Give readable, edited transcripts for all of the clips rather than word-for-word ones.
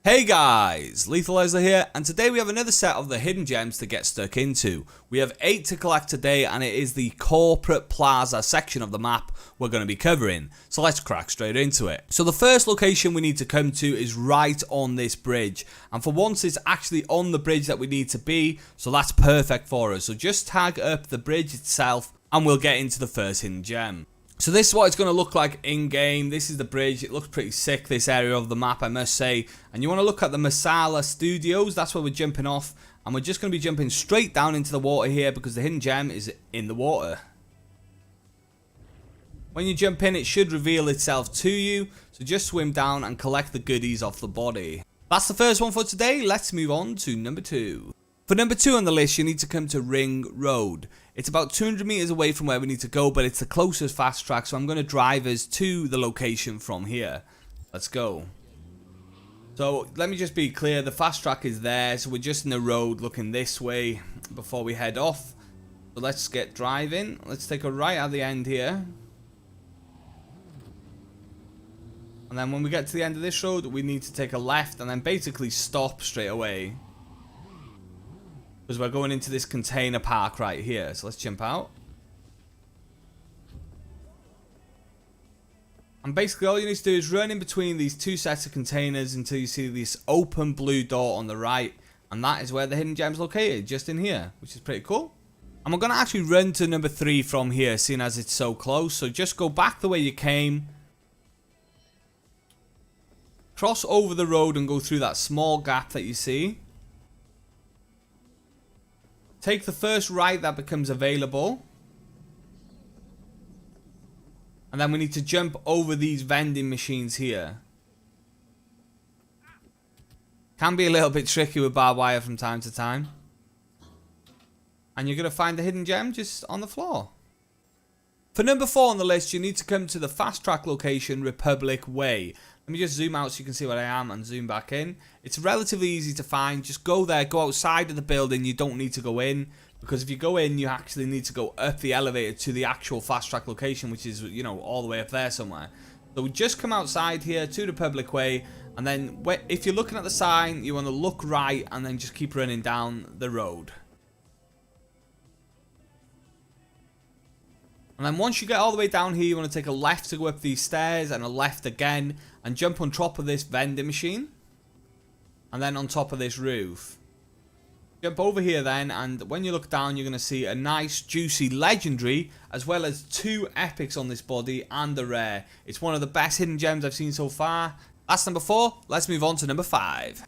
Hey guys, Lethal Leslie here, and today we have another set of the hidden gems to get stuck into. We have 8 to collect today, and it is the corporate plaza section of the map we're going to be covering. So let's crack straight into it. So the first location we need to come to is right on this bridge, and for once it's actually on the bridge that we need to be, so that's perfect for us. So just tag up the bridge itself and we'll get into the first hidden gem. So this is what it's going to look like in game. This is the bridge. It looks pretty sick, this area of the map, I must say. And you want to look at the Masala Studios. That's where we're jumping off. And we're just going to be jumping straight down into the water here because the hidden gem is in the water. When you jump in, it should reveal itself to you. So just swim down and collect the goodies off the body. That's the first one for today. Let's move on to number 2. For number 2 on the list, you need to come to Ring Road. It's about 200 meters away from where we need to go, but it's the closest fast track, so I'm going to drive us to the location from here. Let's go. So let me just be clear, the fast track is there, so we're just in the road looking this way before we head off. So let's get driving. Let's take a right at the end here. And then when we get to the end of this road, we need to take a left and then basically stop straight away. Because we're going into this container park right here. So let's jump out. And basically all you need to do is run in between these two sets of containers until you see this open blue door on the right. And that is where the hidden gem is located, just in here, which is pretty cool. And we're going to actually run to number 3 from here, seeing as it's so close. So just go back the way you came. Cross over the road and go through that small gap that you see. Take the first right that becomes available. And then we need to jump over these vending machines here. Can be a little bit tricky with barbed wire from time to time. And you're going to find the hidden gem just on the floor. For number 4 on the list, you need to come to the fast track location, Republic Way. Let me just zoom out so you can see where I am and zoom back in. It's relatively easy to find. Just go there, go outside of the building. You don't need to go in, because if you go in, you actually need to go up the elevator to the actual fast track location, which is, you know, all the way up there somewhere. So just come outside here to Republic Way, and then if you're looking at the sign, you want to look right and then just keep running down the road. And then once you get all the way down here, you want to take a left to go up these stairs and a left again and jump on top of this vending machine. And then on top of this roof. Jump over here then, and when you look down, you're going to see a nice, juicy legendary, as well as 2 epics on this body and a rare. It's one of the best hidden gems I've seen so far. That's number 4. Let's move on to number 5.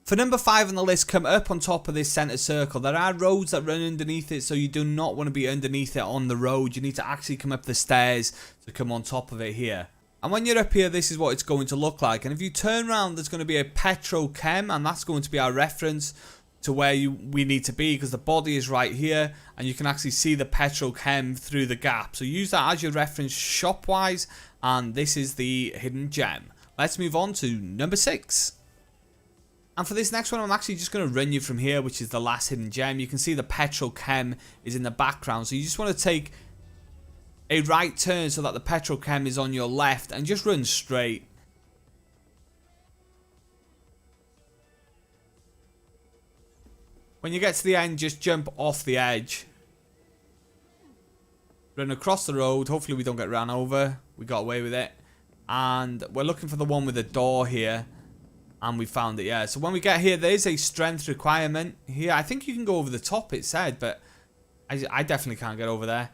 For number 5 on the list, come up on top of this center circle. There are roads that run underneath it, so you do not want to be underneath it on the road. You need to actually come up the stairs to come on top of it here. And when you're up here, this is what it's going to look like. And if you turn around, there's going to be a petrochem, and that's going to be our reference to where we need to be, because the body is right here, and you can actually see the petrochem through the gap. So use that as your reference shop-wise, and this is the hidden gem. Let's move on to number 6. And for this next one, I'm actually just going to run you from here, which is the last hidden gem. You can see the petrochem is in the background. So you just want to take a right turn so that the petrochem is on your left and just run straight. When you get to the end, just jump off the edge. Run across the road. Hopefully we don't get ran over. We got away with it. And we're looking for the one with the door here. And we found it, yeah. So when we get here, there is a strength requirement here. I think you can go over the top, it said, but I definitely can't get over there.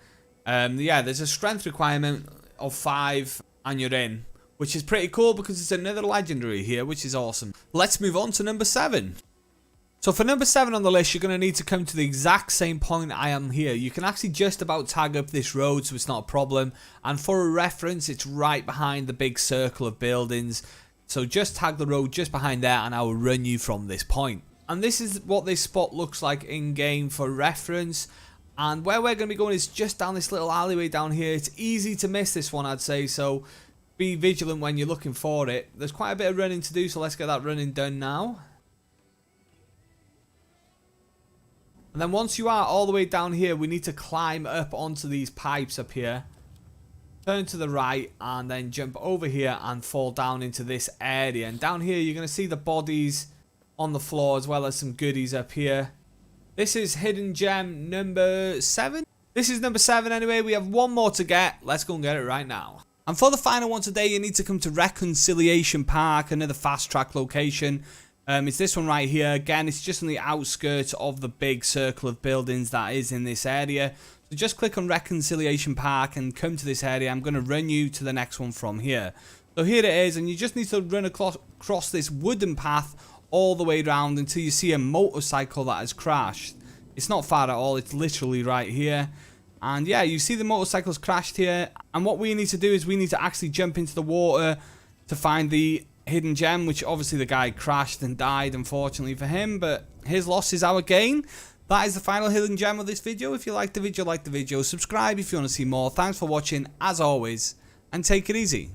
Yeah, there's a strength requirement of 5 and you're in, which is pretty cool because it's another legendary here, which is awesome. Let's move on to number 7. So for number 7 on the list, you're going to need to come to the exact same point I am here. You can actually just about tag up this road, so it's not a problem. And for a reference, it's right behind the big circle of buildings. So just tag the road just behind there and I will run you from this point. And this is what this spot looks like in game for reference. And where we're going to be going is just down this little alleyway down here. It's easy to miss this one, I'd say. So be vigilant when you're looking for it. There's quite a bit of running to do, so let's get that running done now. And then once you are all the way down here, we need to climb up onto these pipes up here. turn to the right, and then jump over here and fall down into this area. And down here you're going to see the bodies on the floor, as well as some goodies up here. This is hidden gem number 7. This is number 7 anyway. We have one more to get. Let's go and get it right now. And for the final one today, you need to come to Reconciliation Park, another fast track location. It's this one right here. Again, it's just on the outskirts of the big circle of buildings that is in this area. So just click on Reconciliation Park and come to this area. I'm going to run you to the next one from here. So here it is, and you just need to run across this wooden path all the way around until you see a motorcycle that has crashed. It's not far at all. It's literally right here. And yeah, you see the motorcycle's crashed here. And what we need to do is we need to actually jump into the water to find the hidden gem, which obviously the guy crashed and died, unfortunately for him, but his loss is our gain. That is the final hidden gem of this video. If you liked the video, like the video, subscribe if you want to see more. Thanks for watching, as always, and take it easy.